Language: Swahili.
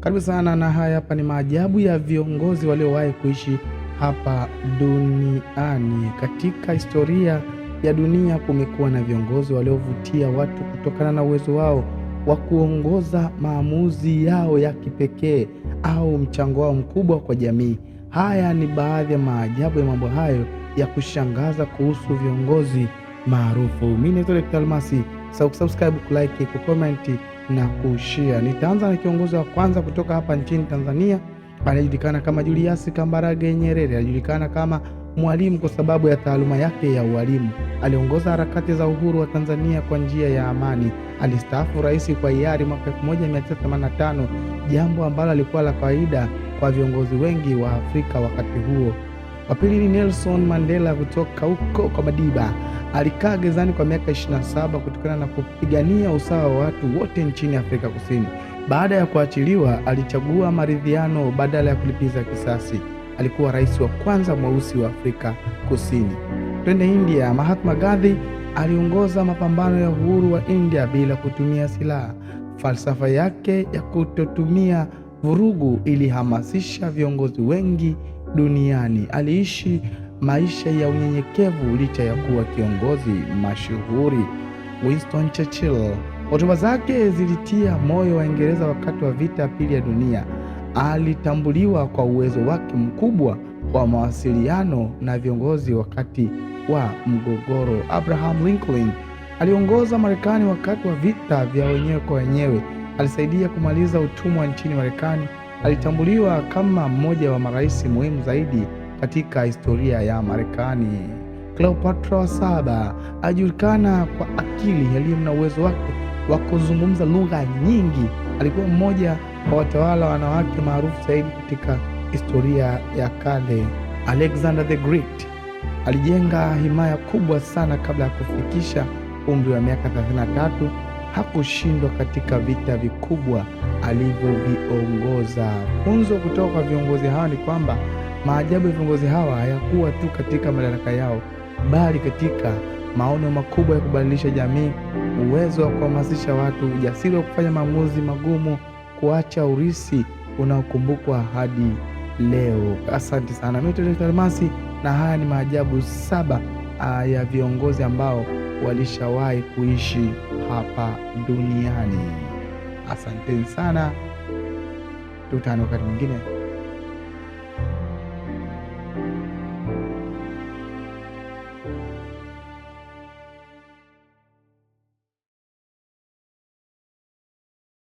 Karibu sana, na haya hapa ni maajabu ya viongozi waliowahi kuishi hapa duniani. Katika historia ya dunia kumekuwa na viongozi waliovutia watu kutokana na uwezo wao wa kuongoza, maamuzi yao ya kipekee au mchango wao mkubwa kwa jamii. Haya ni baadhi ya maajabu ya mambo hayo ya kushangaza kuhusu viongozi maarufu. Mimi ni Dr. Almasi. Subscribe, kulike, kucomment na kushare. Nitaanza na kiongozi wa kwanza kutoka hapa nchini Tanzania, anajulikana kama Julius Kambarage Nyerere. Anajulikana kama mwalimu kwa sababu ya taaluma yake ya ualimu. Aliongoza harakati za uhuru wa Tanzania kwa njia ya amani. Alistaafu rais kwa hiari mwaka 1985, jambo ambalo alikuwa la kawaida kwa viongozi wengi wa Afrika wakati huo. Wa pili ni Nelson Mandela kutoka huko kwa Madiba. Alikaa gerezani kwa miaka 27 kutokana na kupigania usawa wa watu wote nchini Afrika Kusini. Baada ya kuachiliwa, alichagua maridhiano badala ya kulipiza kisasi. Alikuwa rais wa kwanza mweusi wa Afrika Kusini. Twende India. Mahatma Gandhi aliongoza mapambano ya uhuru wa India bila kutumia silaha. Falsafa yake ya kutotumia vurugu ilihamasisha viongozi wengi duniani. Aliishi maisha ya unyenyekevu licha ya kuwa kiongozi mashuhuri. Winston Churchill, hotuba zake zilitia moyo Waingereza wakati wa vita ya pili ya dunia. Alitambuliwa kwa uwezo wake mkubwa wa mawasiliano na viongozi wakati wa mgogoro. Abraham Lincoln aliongoza Marekani wakati wa vita vya wenyewe kwa wenyewe. Alisaidia kumaliza utumwa nchini Marekani. Alitambuliwa kama mmoja wa marais muhimu zaidi katika historia ya Marekani. Cleopatra wa saba alijulikana kwa akili, elimu na uwezo wake wa kuzungumza lugha nyingi. Alikuwa mmoja wa watawala wanawake maarufu zaidi katika historia ya kale. Alexander the Great alijenga himaya kubwa sana kabla ya kufikisha umri wa miaka 33. Hakushindwa katika vita vikubwa alivyoviongoza. Funzo kutoka kwa viongozi hawa ni kwamba maajabu ya viongozi hawa hayakuwa tu katika madaraka yao, bali katika maono makubwa ya kubadilisha jamii, uwezo wa kuhamasisha watu, ujasiri wa kufanya maamuzi magumu, kuacha urithi unaokumbukwa hadi leo. Asante sana. Mimi ni Dr. Almasi, na haya ni maajabu 7 ya viongozi ambao walishawahi kuishi hapa duniani. Asante sana, tutane wakati mwingine.